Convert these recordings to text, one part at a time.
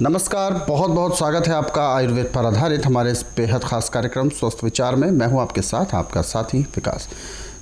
नमस्कार, बहुत बहुत स्वागत है आपका आयुर्वेद पर आधारित हमारे इस बेहद खास कार्यक्रम स्वस्थ विचार में। मैं हूं आपके साथ आपका साथी विकास।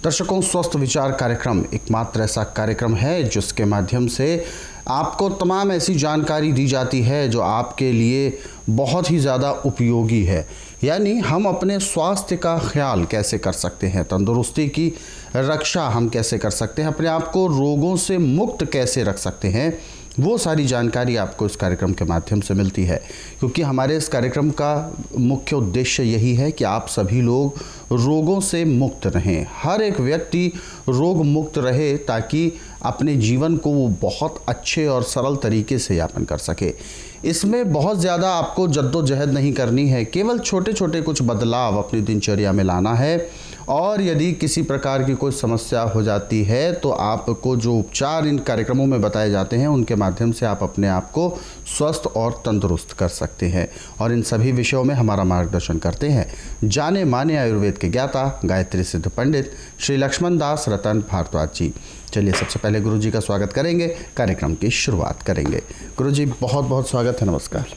दर्शकों, स्वस्थ विचार कार्यक्रम एकमात्र ऐसा कार्यक्रम है जिसके माध्यम से आपको तमाम ऐसी जानकारी दी जाती है जो आपके लिए बहुत ही ज़्यादा उपयोगी है। यानी हम अपने स्वास्थ्य का ख्याल कैसे कर सकते हैं, तंदुरुस्ती की रक्षा हम कैसे कर सकते हैं, अपने आप को रोगों से मुक्त कैसे रख सकते हैं, वो सारी जानकारी आपको इस कार्यक्रम के माध्यम से मिलती है। क्योंकि हमारे इस कार्यक्रम का मुख्य उद्देश्य यही है कि आप सभी लोग रोगों से मुक्त रहें, हर एक व्यक्ति रोग मुक्त रहे ताकि अपने जीवन को वो बहुत अच्छे और सरल तरीके से यापन कर सके। इसमें बहुत ज़्यादा आपको जद्दोजहद नहीं करनी है, केवल छोटे छोटे कुछ बदलाव अपनी दिनचर्या में लाना है। और यदि किसी प्रकार की कोई समस्या हो जाती है तो आपको जो उपचार इन कार्यक्रमों में बताए जाते हैं उनके माध्यम से आप अपने आप को स्वस्थ और तंदुरुस्त कर सकते हैं। और इन सभी विषयों में हमारा मार्गदर्शन करते हैं जाने माने आयुर्वेद के ज्ञाता, गायत्री सिद्ध पंडित श्री लक्ष्मण दास रतन भारद्वाज जी। चलिए सबसे पहले गुरु जी का स्वागत करेंगे, कार्यक्रम की शुरुआत करेंगे। गुरु जी बहुत बहुत स्वागत है, नमस्कार।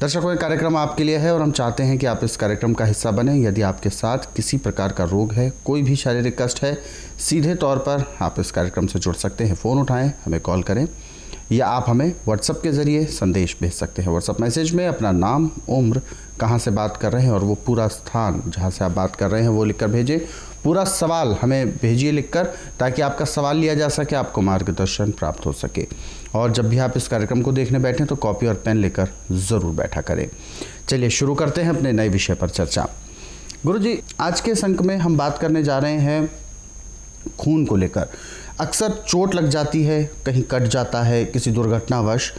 दर्शकों, ये कार्यक्रम आपके लिए है और हम चाहते हैं कि आप इस कार्यक्रम का हिस्सा बने। यदि आपके साथ किसी प्रकार का रोग है, कोई भी शारीरिक कष्ट है, सीधे तौर पर आप इस कार्यक्रम से जुड़ सकते हैं। फ़ोन उठाएं, हमें कॉल करें या आप हमें व्हाट्सएप के ज़रिए संदेश भेज सकते हैं। व्हाट्सएप मैसेज में अपना नाम, उम्र, कहाँ से बात कर रहे हैं और वो पूरा स्थान जहाँ से आप बात कर रहे हैं वो लिखकर भेजें। पूरा सवाल हमें भेजिए लिखकर, ताकि आपका सवाल लिया जा सके, आपको मार्गदर्शन प्राप्त हो सके। और जब भी आप इस कार्यक्रम को देखने बैठें तो कॉपी और पेन लेकर ज़रूर बैठा करें। चलिए शुरू करते हैं अपने नए विषय पर चर्चा। गुरु जी, आज के इस अंक में हम बात करने जा रहे हैं खून को लेकर। अक्सर चोट लग जाती है, कहीं कट जाता है किसी दुर्घटनावश,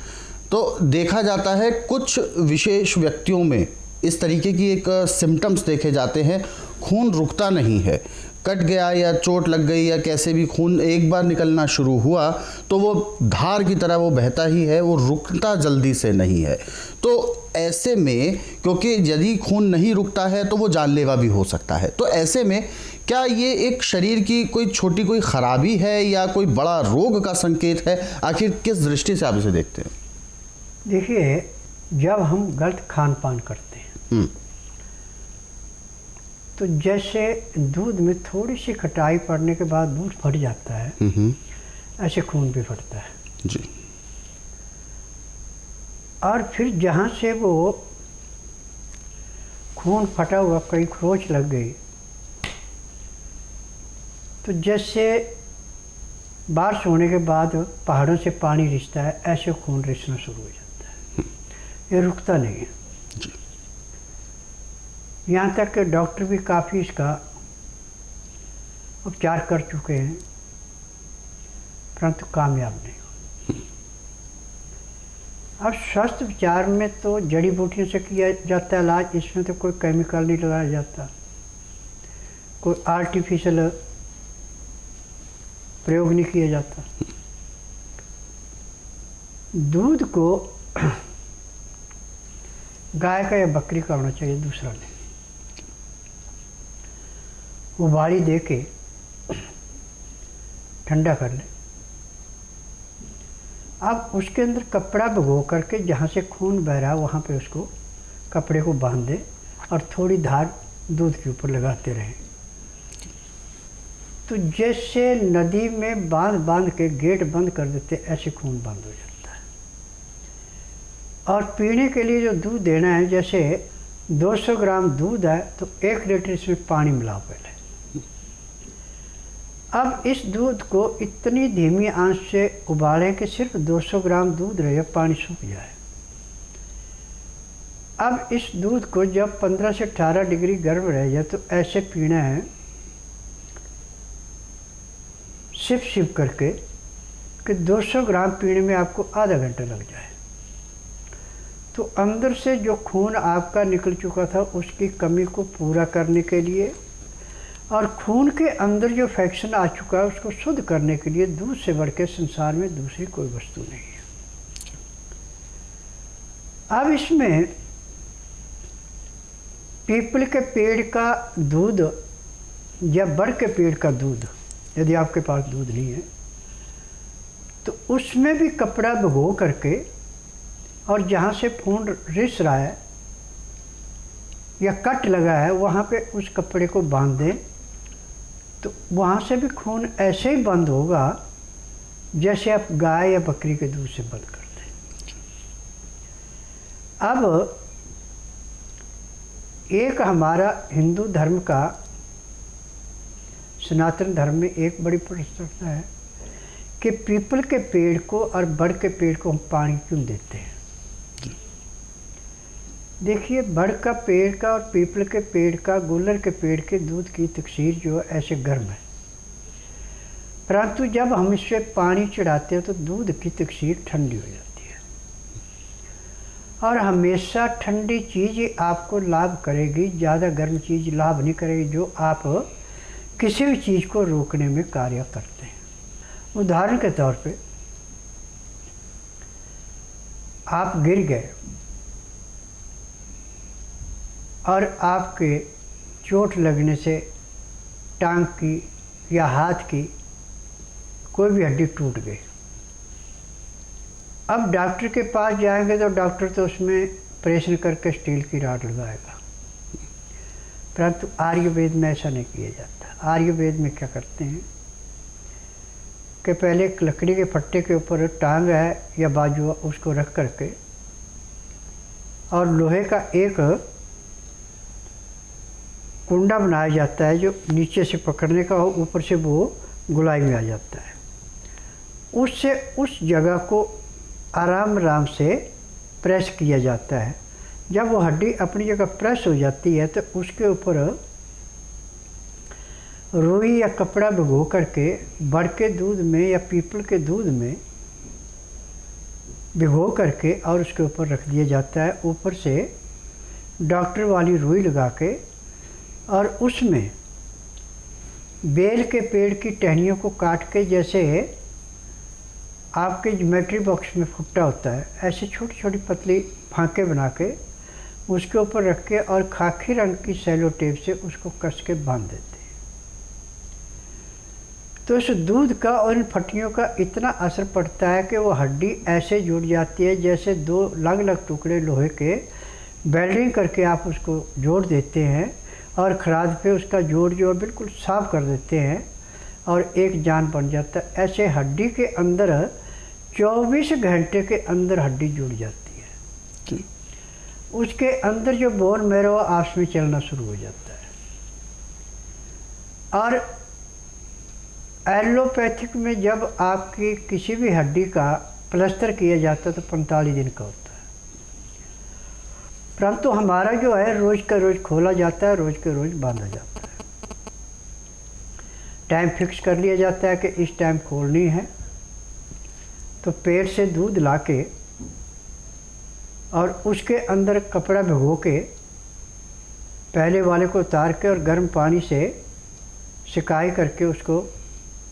तो देखा जाता है कुछ विशेष व्यक्तियों में इस तरीके की एक सिम्टम्स देखे जाते हैं, खून रुकता नहीं है। कट गया या चोट लग गई या कैसे भी खून एक बार निकलना शुरू हुआ तो वो धार की तरह वो बहता ही है, वो रुकता जल्दी से नहीं है। तो ऐसे में, क्योंकि यदि खून नहीं रुकता है तो वो जानलेवा भी हो सकता है, तो ऐसे में क्या ये एक शरीर की कोई छोटी कोई खराबी है या कोई बड़ा रोग का संकेत है? आखिर किस दृष्टि से आप इसे देखते हैं? देखिए, जब हम गलत खान पान करते हैं तो जैसे दूध में थोड़ी सी खटाई पड़ने के बाद दूध फट जाता है, ऐसे खून भी फटता है जी। और फिर जहाँ से वो खून फटा हुआ कहीं खरोंच लग गई तो जैसे बारिश होने के बाद पहाड़ों से पानी रिसता है, ऐसे खून रिसना शुरू हो जाता है। ये रुकता नहीं है जी। यहाँ तक कि डॉक्टर भी काफ़ी इसका उपचार कर चुके हैं, परंतु कामयाब नहीं हुए। अब स्वस्थ विचार में तो जड़ी बूटियों से किया जाता है इलाज, इसमें तो कोई केमिकल नहीं लगाया जाता, कोई आर्टिफिशियल प्रयोग नहीं किया जाता। दूध को गाय का या बकरी का होना चाहिए, दूसरा नहीं। उबाली दे के ठंडा कर ले, अब उसके अंदर कपड़ा भिगो करके जहाँ से खून बह रहा है वहाँ पे उसको कपड़े को बांध दे और थोड़ी धार दूध के ऊपर लगाते रहें। तो जैसे नदी में बांध बांध के गेट बंद कर देते, ऐसे खून बंद हो जाता है। और पीने के लिए जो दूध देना है, जैसे 200 ग्राम दूध है तो 1 लीटर इसमें पानी मिलाओ पहले। अब इस दूध को इतनी धीमी आंच से उबालें कि सिर्फ 200 ग्राम दूध रहे, पानी सूख जाए। अब इस दूध को जब 15 से 18 डिग्री गर्म रह जाए तो ऐसे पीना है, सिप सिप करके, कि 200 ग्राम पीने में आपको आधा घंटा लग जाए। तो अंदर से जो खून आपका निकल चुका था उसकी कमी को पूरा करने के लिए और खून के अंदर जो फैक्शन आ चुका है उसको शुद्ध करने के लिए दूध से बढ़ के संसार में दूसरी कोई वस्तु नहीं है। अब इसमें पीपल के पेड़ का दूध या बड़ के पेड़ का दूध, यदि आपके पास दूध नहीं है तो उसमें भी कपड़ा भिगो करके और जहाँ से खून रिस रहा है या कट लगा है वहाँ पे उस कपड़े को बांध दें, तो वहाँ से भी खून ऐसे ही बंद होगा जैसे आप गाय या बकरी के दूध से बंद करते हैं। अब एक हमारा हिंदू धर्म का, सनातन धर्म में एक बड़ी प्रश्नता है कि पीपल के पेड़ को और बड़ के पेड़ को हम पानी क्यों देते हैं। देखिए, बड़ का पेड़ का और पीपल के पेड़ का, गुलर के पेड़ के दूध की तकसीर जो है ऐसे गर्म है, परंतु जब हम इससे पानी चढ़ाते हैं तो दूध की तकसीर ठंडी हो जाती है। और हमेशा ठंडी चीज़ आपको लाभ करेगी, ज़्यादा गर्म चीज़ लाभ नहीं करेगी, जो आप किसी भी चीज़ को रोकने में कार्य करते हैं। उदाहरण के तौर पे आप गिर गए और आपके चोट लगने से टांग की या हाथ की कोई भी हड्डी टूट गई। अब डॉक्टर के पास जाएंगे तो डॉक्टर तो उसमें ऑपरेशन करके स्टील की रॉड लगाएगा, परंतु आयुर्वेद में ऐसा नहीं किया जाता। आयुर्वेद में क्या करते हैं कि पहले एक लकड़ी के फट्टे के ऊपर टांग है या बाजू उसको रख करके और लोहे का एक कुंडा बनाया जाता है जो नीचे से पकड़ने का हो, ऊपर से वो गुलाई में आ जाता है। उससे उस जगह को आराम आराम से प्रेस किया जाता है। जब वो हड्डी अपनी जगह प्रेस हो जाती है तो उसके ऊपर रुई या कपड़ा भिगो करके बड़ के दूध में या पीपल के दूध में भिगो करके और उसके ऊपर रख दिया जाता है। ऊपर से डॉक्टर वाली रुई लगा के और उसमें बेल के पेड़ की टहनियों को काट के, जैसे आपके ज्योमेट्री बॉक्स में फुट्टा होता है, ऐसे छोटी छोटी पतली फांके बना के उसके ऊपर रख के और खाकी रंग की सेलो टेप से उसको कस के बांध देते हैं। तो इस दूध का और इन फटियों का इतना असर पड़ता है कि वो हड्डी ऐसे जुड़ जाती है जैसे दो अलग अलग टुकड़े लोहे के वेल्डिंग करके आप उसको जोड़ देते हैं और खराद पे उसका जोड़ जो बिल्कुल साफ कर देते हैं और एक जान बन जाता है। ऐसे हड्डी के अंदर 24 घंटे के अंदर हड्डी जुड़ जाती है। उसके अंदर जो बोन मैरो आपस में चलना शुरू हो जाता है। और एलोपैथिक में जब आपकी किसी भी हड्डी का प्लास्टर किया जाता है तो 45 दिन का होता है, परंतु हमारा जो है रोज़ का रोज़ खोला जाता है, रोज़ के रोज़ बांधा जाता है। टाइम फिक्स कर लिया जाता है कि इस टाइम खोलनी है, तो पेट से दूध लाके और उसके अंदर कपड़ा भिगो के पहले वाले को उतार के और गर्म पानी से सिकाई करके उसको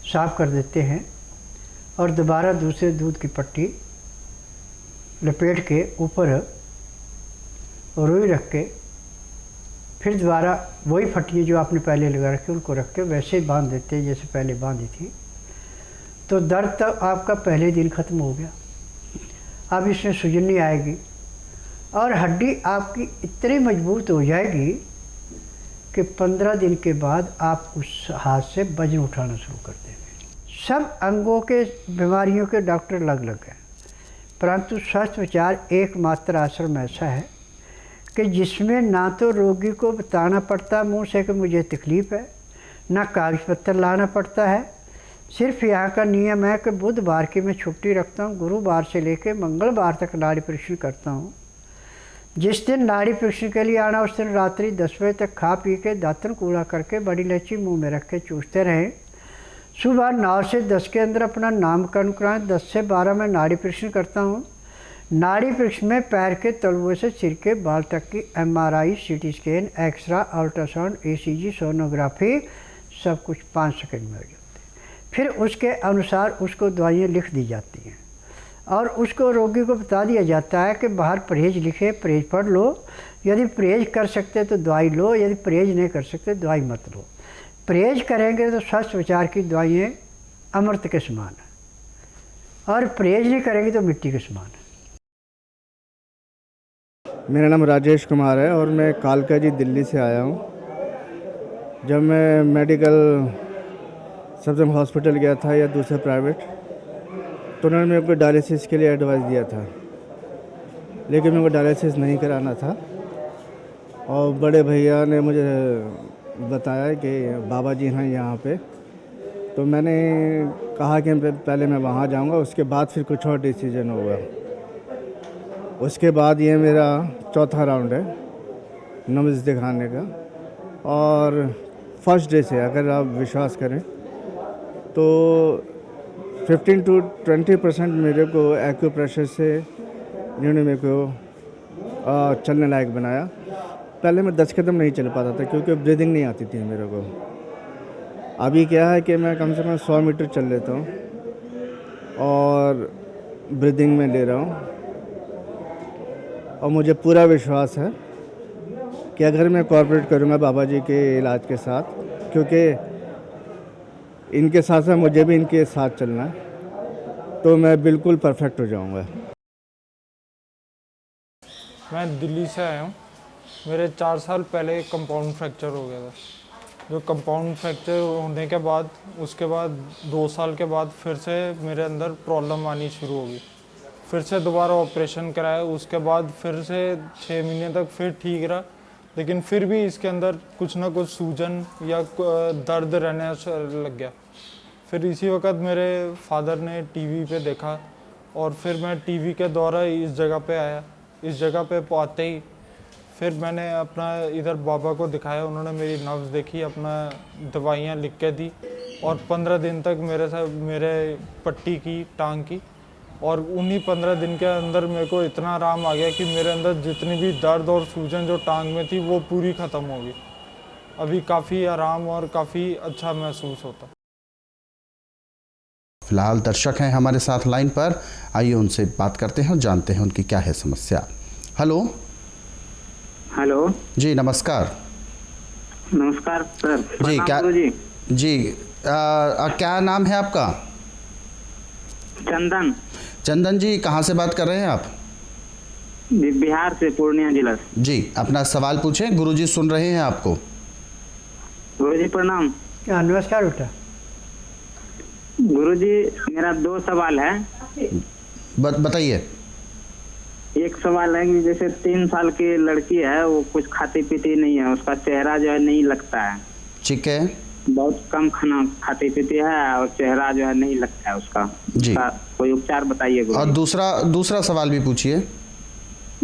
साफ़ कर देते हैं और दोबारा दूसरे दूध की पट्टी लपेट के ऊपर रुई रख के फिर दोबारा वही फटियाँ जो आपने पहले लगा रखी उनको रख के वैसे ही बांध देते हैं जैसे पहले बांधी थी। तो दर्द तक आपका पहले दिन ख़त्म हो गया। अब इसमें सूजन नहीं आएगी और हड्डी आपकी इतनी मजबूत हो जाएगी कि 15 दिन के बाद आप उस हाथ से वजन उठाना शुरू कर देंगे। सब अंगों के बीमारियों के डॉक्टर अलग अलग हैं, परंतु स्वास्थ्य विचार एकमात्र आश्रम ऐसा है कि जिसमें ना तो रोगी को बताना पड़ता मुंह से कि मुझे तकलीफ़ है, ना कागज पत्तर लाना पड़ता है। सिर्फ यहाँ का नियम है कि बुधवार की मैं छुट्टी रखता हूँ, गुरुवार से लेकर मंगलवार तक नाड़ी परीक्षण करता हूँ। जिस दिन नाड़ी परीक्षण के लिए आना उस दिन रात्रि 10 बजे तक खा पी के दातन कूड़ा करके बड़ी इलायची मुंह में रख के चूसते रहें। सुबह 9 से 10 के अंदर अपना नामकरण कराएं। 10 से 12 में नाड़ी परीक्षण करता हूँ। नाड़ी परीक्षण में पैर के तलुए से सिर के बाल तक की MRI, CT scan, X-ray, ultrasound, ECG, sonography सब कुछ 5 सेकंड में हो जाते हैं। फिर उसके अनुसार उसको दवाइयाँ लिख दी जाती हैं और उसको रोगी को बता दिया जाता है कि बाहर परहेज लिखे, परहेज पढ़ लो। यदि परहेज कर सकते तो दवाई लो, यदि परहेज नहीं कर सकते दवाई मत लो। परहेज करेंगे तो स्वास्थ्य विचार की दवाइयाँ अमृत के समान है और परहेज नहीं करेंगे तो मिट्टी के समान है। मेरा नाम राजेश कुमार है और मैं कालका जी दिल्ली से आया हूँ। जब मैं मेडिकल सबसे हॉस्पिटल गया था या दूसरे प्राइवेट, तो उन्होंने मेरे को डायलिसिस के लिए एडवाइस दिया था, लेकिन मेरे को डायलिसिस नहीं कराना था। और बड़े भैया ने मुझे बताया कि बाबा जी हैं यहाँ पे, तो मैंने कहा कि पहले मैं वहाँ जाऊँगा, उसके बाद फिर कुछ और डिसीजन होगा। उसके बाद ये मेरा चौथा राउंड है नब्ज़ दिखाने का, और फर्स्ट डे से अगर आप विश्वास करें तो 15 to 20% मेरे को एक्यूप्रेशर से इन्होंने मेरे को चलने लायक बनाया। पहले मैं 10 कदम नहीं चल पाता था क्योंकि ब्रीदिंग नहीं आती थी मेरे को। अभी क्या है कि मैं कम से कम 100 मीटर चल लेता हूँ और ब्रीदिंग में ले रहा हूँ। और मुझे पूरा विश्वास है कि अगर मैं कोऑपरेट करूँगा बाबा जी के इलाज के साथ, क्योंकि इनके साथ साथ मुझे भी इनके साथ चलना है, तो मैं बिल्कुल परफेक्ट हो जाऊँगा। मैं दिल्ली से आया हूँ। मेरे 4 साल पहले कंपाउंड फ्रैक्चर हो गया था। जो कंपाउंड फ्रैक्चर होने के बाद उसके बाद 2 साल के बाद फिर से मेरे अंदर प्रॉब्लम आनी शुरू हो गई। फिर से दोबारा ऑपरेशन कराया, उसके बाद फिर से 6 महीने तक फिर ठीक रहा, लेकिन फिर भी इसके अंदर कुछ ना कुछ सूजन या दर्द रहने लग गया। फिर इसी वक्त मेरे फादर ने टीवी पे देखा और फिर मैं टीवी के द्वारा इस जगह पे आया। इस जगह पे आते ही फिर मैंने अपना इधर बाबा को दिखाया, उन्होंने मेरी नब्ज़ देखी, अपना दवाइयाँ लिख के दी और 15 दिन तक मेरे पट्टी की टांग की। और उन्हीं 15 दिन के अंदर मेरे को इतना आराम आ गया कि मेरे अंदर जितनी भी दर्द और सूजन जो टांग में थी वो पूरी ख़त्म हो गई। अभी काफ़ी आराम और काफ़ी अच्छा महसूस होता। फिलहाल दर्शक हैं हमारे साथ लाइन पर, आइए उनसे बात करते हैं और जानते हैं उनकी क्या है समस्या। हेलो। हेलो जी नमस्कार। नमस्कार सर। जी क्या जी क्या नाम है आपका? चंदन। चंदन जी कहाँ से बात कर रहे हैं आप? बिहार से, पूर्णिया जिला से। जी अपना सवाल पूछें, गुरुजी सुन रहे हैं आपको। गुरुजी प्रणाम। क्या नमस्कार बेटा। गुरुजी मेरा 2 सवाल है। बताइए। एक सवाल है कि जैसे 3 साल की लड़की है, वो कुछ खाती पीती नहीं है, उसका चेहरा जो है नहीं लगता है। ठीक है। बहुत कम खाना खाती पीती है और चेहरा जो है नहीं लगता है उसका। जी। उसका कोई उपचार बताइए गुरुजी। और दूसरा सवाल भी पूछिए।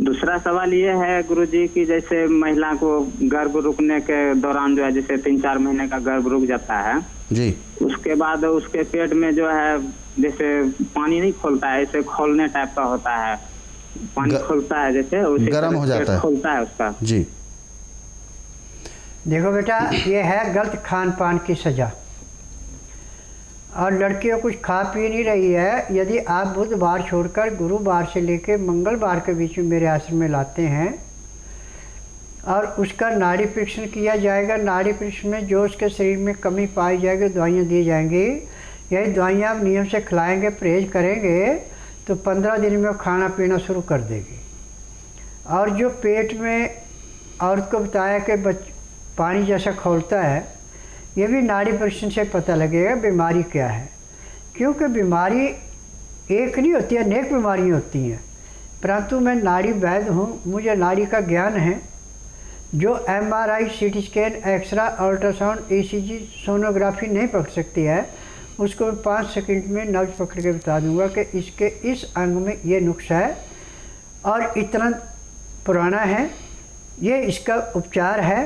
दूसरा सवाल ये है गुरुजी कि जैसे महिला को गर्भ रुकने के दौरान जो है, जैसे 3-4 महीने का गर्भ रुक जाता है जी, उसके बाद उसके पेट में जो है जैसे पानी नहीं खोलता है, ऐसे खोलने टाइप का होता है, पानी खोलता है जैसे गर्म हो जाता है, खोलता है उसका। जी। देखो बेटा, ये है गलत खान पान की सज़ा। और लड़कियों कुछ खा पी नहीं रही है। यदि आप बुधवार छोड़कर गुरुवार से लेकर मंगलवार के बीच में मेरे आश्रम में लाते हैं और उसका नाड़ी परीक्षण किया जाएगा, नाड़ी परीक्षण में जो उसके शरीर में कमी पाई जाएगी दवाइयाँ दी जाएंगी। यही दवाइयाँ आप नियम से खिलाएंगे, परहेज करेंगे तो 15 दिन में वो खाना पीना शुरू कर देगी। और जो पेट में औरत को बताया कि पानी जैसा खोलता है, ये भी नाड़ी परीक्षण से पता लगेगा बीमारी क्या है। क्योंकि बीमारी एक नहीं होती है, अनेक बीमारियाँ होती हैं। परंतु मैं नाड़ी वैद्य हूँ, मुझे नाड़ी का ज्ञान है। जो MRI, CT scan, X-ray, ultrasound, ECG, sonography नहीं पकड़ सकती है, उसको मैं 5 सेकंड में नब्ज पकड़ के बता दूंगा कि इसके इस अंग में ये नुक्स है और इतना पुराना है, ये इसका उपचार है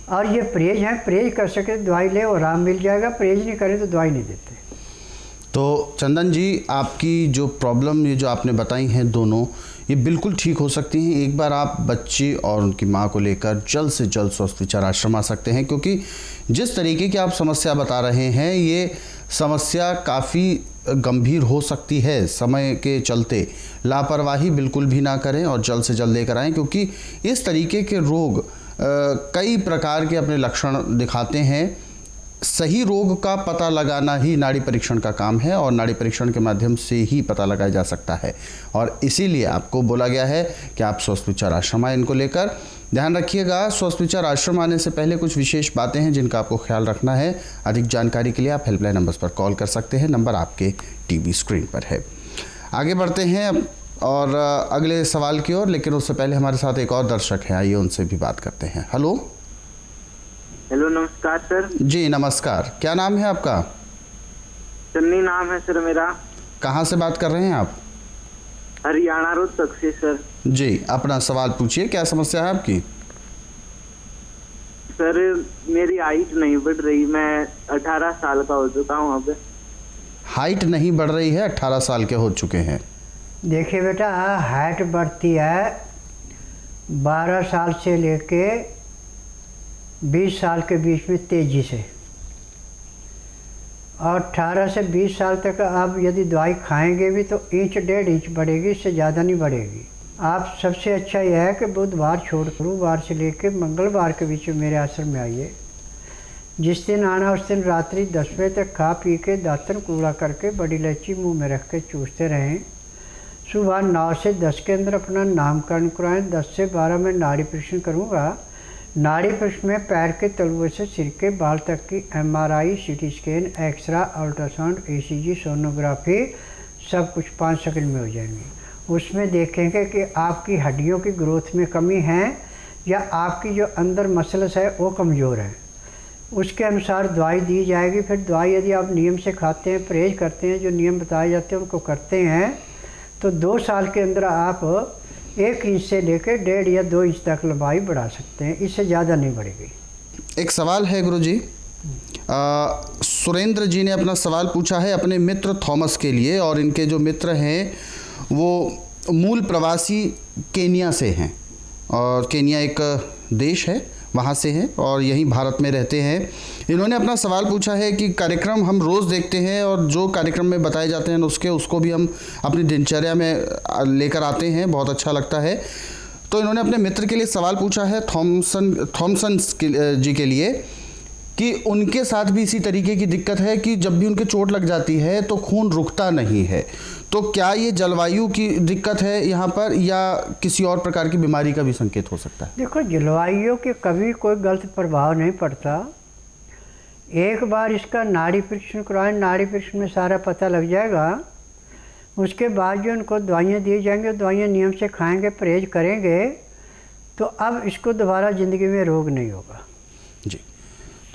और ये परहेज है। परहेज कर सके तो दवाई ले, वो आराम मिल जाएगा। परहेज नहीं करें तो दवाई नहीं देते। तो चंदन जी, आपकी जो प्रॉब्लम ये जो आपने बताई हैं दोनों, ये बिल्कुल ठीक हो सकती हैं। एक बार आप बच्ची और उनकी माँ को लेकर जल्द से जल्द स्वस्थ विचार आश्रम आ सकते हैं, क्योंकि जिस तरीके की आप समस्या बता रहे हैं ये समस्या काफ़ी गंभीर हो सकती है। समय के चलते लापरवाही बिल्कुल भी ना करें और जल्द से जल्द लेकर आएँ, क्योंकि इस तरीके के रोग कई प्रकार के अपने लक्षण दिखाते हैं। सही रोग का पता लगाना ही नाड़ी परीक्षण का काम है और नाड़ी परीक्षण के माध्यम से ही पता लगाया जा सकता है। और इसीलिए आपको बोला गया है कि आप स्वस्थ विचार आश्रम आए। इनको लेकर ध्यान रखिएगा। स्वस्थ विचार आश्रम आने से पहले कुछ विशेष बातें हैं जिनका आपको ख्याल रखना है। अधिक जानकारी के लिए आप हेल्पलाइन नंबर्स पर कॉल कर सकते हैं। नंबर आपके टीवी स्क्रीन पर है। आगे बढ़ते हैं और अगले सवाल की ओर, लेकिन उससे पहले हमारे साथ एक और दर्शक है, आइए उनसे भी बात करते हैं। हेलो। हेलो, नमस्कार सर। जी नमस्कार, क्या नाम है आपका? सन्नी नाम है सर मेरा। कहाँ से बात कर रहे हैं आप? हरियाणा रोहतक से सर। जी, अपना सवाल पूछिए, क्या समस्या है आपकी? सर मेरी हाइट नहीं बढ़ रही, मैं 18 साल का हो चुका हूँ अब। हाइट नहीं बढ़ रही है, 18 साल के हो चुके हैं। देखिए बेटा, हाइट बढ़ती है 12 साल से लेके 20 साल के बीच में तेज़ी से, और 18 से 20 साल तक आप यदि दवाई खाएंगे भी तो 1.5 इंच बढ़ेगी, इससे ज़्यादा नहीं बढ़ेगी। आप सबसे अच्छा यह है कि बुधवार छोड़ गुरुवार से लेकर मंगलवार के बीच में मेरे आश्रम में आइए। जिस दिन आना उस दिन रात्रि 10 बजे तक खा पी के दातन कूड़ा करके बड़ी इलायची मुंह में रख के चूसते रहें। सुबह 9 से 10 के अंदर अपना नामकरण कराएं। 10 से 12 में नाड़ी परीक्षण करूँगा। नाड़ी परीक्षण में पैर के तलुए से सिर के बाल तक की MRI, CT scan, X-ray, ultrasound, ECG, sonography सब कुछ 5 सेकंड में हो जाएंगी। उसमें देखेंगे कि आपकी हड्डियों की ग्रोथ में कमी है या आपकी जो अंदर मसल्स है वो कमज़ोर है। उसके अनुसार दवाई दी जाएगी। फिर दवाई यदि आप नियम से खाते हैं, परहेज करते हैं, जो नियम बताए जाते हैं उनको करते हैं, तो 2 साल के अंदर आप 1 इंच से लेकर 1.5 या 2 इंच तक लंबाई बढ़ा सकते हैं, इससे ज़्यादा नहीं बढ़ेगी। एक सवाल है गुरुजी, सुरेंद्र जी ने अपना सवाल पूछा है अपने मित्र थॉमस के लिए, और इनके जो मित्र हैं वो मूल प्रवासी केनिया से हैं, और केनिया एक देश है, वहाँ से हैं और यहीं भारत में रहते हैं। इन्होंने अपना सवाल पूछा है कि कार्यक्रम हम रोज़ देखते हैं और जो कार्यक्रम में बताए जाते हैं नुस्खे उसको भी हम अपनी दिनचर्या में लेकर आते हैं, बहुत अच्छा लगता है। तो इन्होंने अपने मित्र के लिए सवाल पूछा है थॉमसन जी के लिए कि उनके साथ भी इसी तरीके की दिक्कत है कि जब भी उनके चोट लग जाती है तो खून रुकता नहीं है। तो क्या ये जलवायु की दिक्कत है यहाँ पर या किसी और प्रकार की बीमारी का भी संकेत हो सकता है? देखो, जलवायु के कभी कोई गलत प्रभाव नहीं पड़ता। एक बार इसका नाड़ी परीक्षण करवाएं, नाड़ी परीक्षण में सारा पता लग जाएगा। उसके बाद जो उनको दवाइयाँ दी जाएंगी, दवाइयाँ नियम से खाएंगे, परहेज करेंगे, तो अब इसको दोबारा ज़िंदगी में रोग नहीं होगा। जी,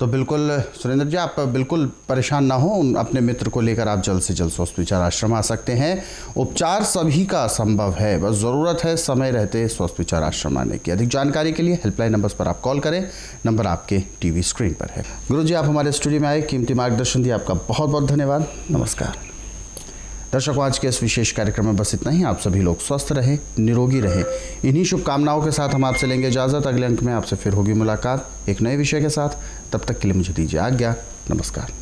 तो बिल्कुल सुरेंद्र जी, आप बिल्कुल परेशान ना हो, अपने मित्र को लेकर आप जल्द से जल्द स्वस्थ विचार आश्रम आ सकते हैं। उपचार सभी का संभव है, बस ज़रूरत है समय रहते स्वस्थ विचार आश्रम आने की। अधिक जानकारी के लिए हेल्पलाइन नंबर्स पर आप कॉल करें, नंबर आपके टीवी स्क्रीन पर है। गुरुजी, आप हमारे स्टूडियो में आए, कीमती मार्गदर्शन दिया, आपका बहुत बहुत धन्यवाद। नमस्कार दर्शकों, आज के इस विशेष कार्यक्रम में बस इतना ही। आप सभी लोग स्वस्थ रहें, निरोगी रहें, इन्हीं शुभकामनाओं के साथ हम आपसे लेंगे इजाज़त। अगले अंक में आपसे फिर होगी मुलाकात एक नए विषय के साथ। तब तक के लिए मुझे दीजिए आज्ञा। नमस्कार।